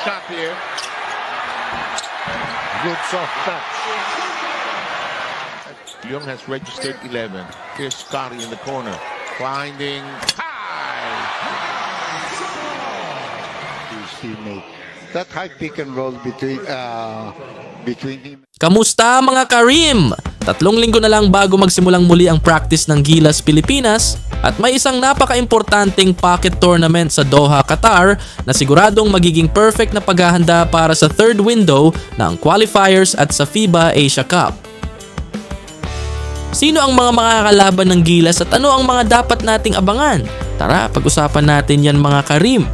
shot here. Good soft touch. Young has registered 11. Here's Scotty in the corner. Finding high. His teammate. That high pick and roll between him. Kamusta mga Karim? 3 linggo na lang bago magsimulang muli ang practice ng Gilas Pilipinas at may isang napaka-importanting pocket tournament sa Doha, Qatar na siguradong magiging perfect na paghahanda para sa third window ng qualifiers at sa FIBA Asia Cup. Sino ang mga makakalaban ng Gilas at ano ang mga dapat nating abangan? Tara, pag-usapan natin yan mga Karim.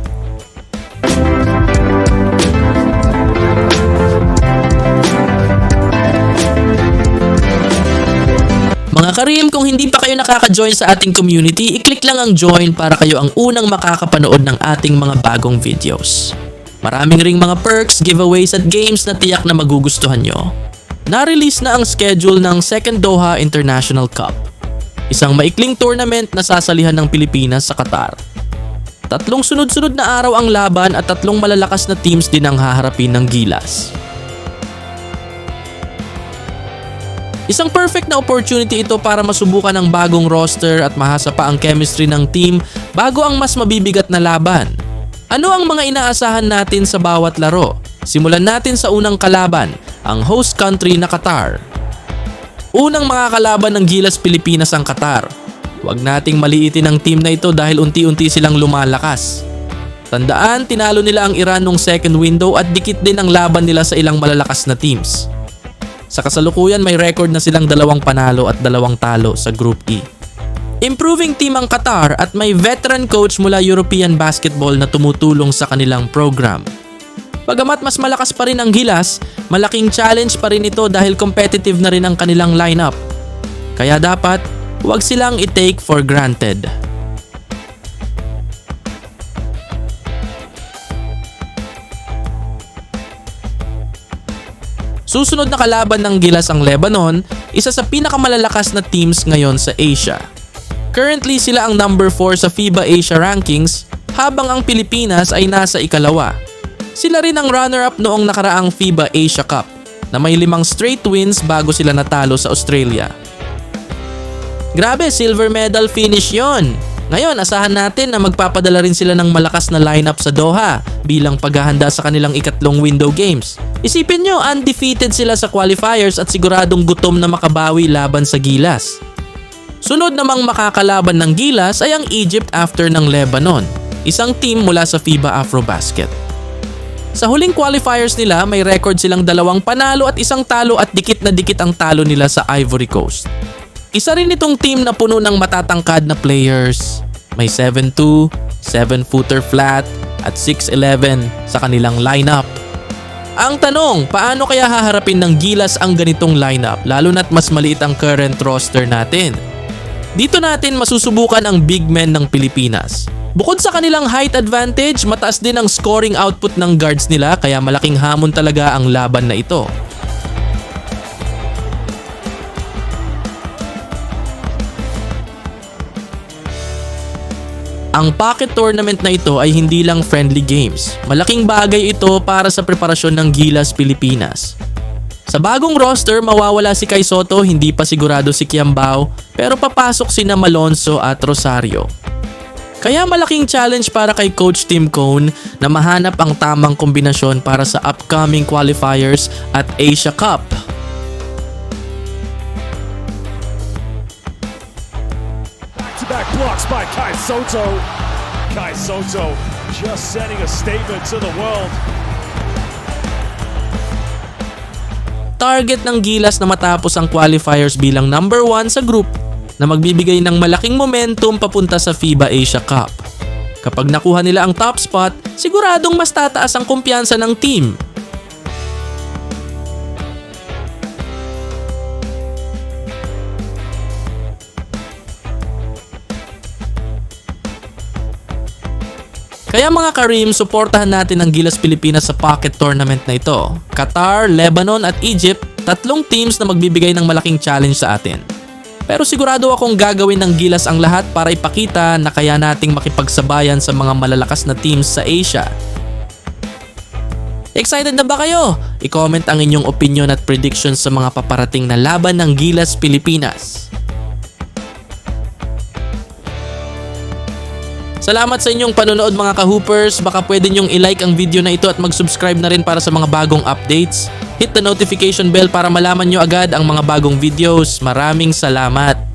Mga Karim, kung hindi pa kayo nakaka-join sa ating community, i-click lang ang join para kayo ang unang makakapanood ng ating mga bagong videos. Maraming ring mga perks, giveaways at games na tiyak na magugustuhan nyo. Na-release na ang schedule ng Second Doha International Cup, isang maikling tournament na sasalihan ng Pilipinas sa Qatar. 3 sunod-sunod na araw ang laban at 3 malalakas na teams din ang haharapin ng Gilas. Isang perfect na opportunity ito para masubukan ang bagong roster at mahasa pa ang chemistry ng team bago ang mas mabibigat na laban. Ano ang mga inaasahan natin sa bawat laro? Simulan natin sa unang kalaban, ang host country na Qatar. Unang makakalaban ng Gilas Pilipinas ang Qatar. Huwag nating maliitin ang team na ito dahil unti-unti silang lumalakas. Tandaan, tinalo nila ang Iran nung second window at dikit din ang laban nila sa ilang malalakas na teams. Sa kasalukuyan may record na silang 2 panalo at 2 talo sa Group E. Improving team ang Qatar at may veteran coach mula European Basketball na tumutulong sa kanilang program. Bagamat mas malakas pa rin ang Gilas, malaking challenge pa rin ito dahil competitive na rin ang kanilang lineup. Kaya dapat, huwag silang i-take for granted. Susunod na kalaban ng Gilas ang Lebanon, isa sa pinakamalalakas na teams ngayon sa Asia. Currently sila ang number 4 sa FIBA Asia Rankings habang ang Pilipinas ay nasa ikalawa. Sila rin ang runner-up noong nakaraang FIBA Asia Cup na may 5 straight wins bago sila natalo sa Australia. Grabe, silver medal finish yon. Ngayon, asahan natin na magpapadala rin sila ng malakas na lineup sa Doha bilang paghahanda sa kanilang ikatlong window games. Isipin nyo, undefeated sila sa qualifiers at siguradong gutom na makabawi laban sa Gilas. Sunod namang makakalaban ng Gilas ay ang Egypt after ng Lebanon, isang team mula sa FIBA Afrobasket. Sa huling qualifiers nila, may record silang 2 panalo at 1 talo at dikit na dikit ang talo nila sa Ivory Coast. Isa rin itong team na puno ng matatangkad na players. May 7'2", 7-footer flat at 6'11 sa kanilang lineup. Ang tanong, paano kaya haharapin ng Gilas ang ganitong lineup lalo na't mas maliit ang current roster natin? Dito natin masusubukan ang big men ng Pilipinas. Bukod sa kanilang height advantage, mataas din ang scoring output ng guards nila kaya malaking hamon talaga ang laban na ito. Ang pocket tournament na ito ay hindi lang friendly games. Malaking bagay ito para sa preparasyon ng Gilas Pilipinas. Sa bagong roster, mawawala si Kai Sotto, hindi pa sigurado si Kiambao, pero papasok sina Malonzo at Rosario. Kaya malaking challenge para kay Coach Tim Cone na mahanap ang tamang kombinasyon para sa upcoming qualifiers at Asia Cup. Back blocks by Kai Sotto. Kai Sotto just sending a statement to the world. Target ng Gilas na matapos ang qualifiers bilang number 1 sa group na magbibigay ng malaking momentum papunta sa FIBA Asia Cup. Kapag nakuha nila ang top spot, siguradong mas tataas ang kumpiyansa ng team. Kaya mga Karim, suportahan natin ang Gilas Pilipinas sa pocket tournament na ito. Qatar, Lebanon at Egypt, 3 teams na magbibigay ng malaking challenge sa atin. Pero sigurado akong gagawin ng Gilas ang lahat para ipakita na kaya nating makipagsabayan sa mga malalakas na teams sa Asia. Excited na ba kayo? I-comment ang inyong opinion at predictions sa mga paparating na laban ng Gilas Pilipinas. Salamat sa inyong panonood mga ka-hoopers. Baka pwede nyong i-like ang video na ito at mag-subscribe na rin para sa mga bagong updates. Hit the notification bell para malaman nyo agad ang mga bagong videos. Maraming salamat!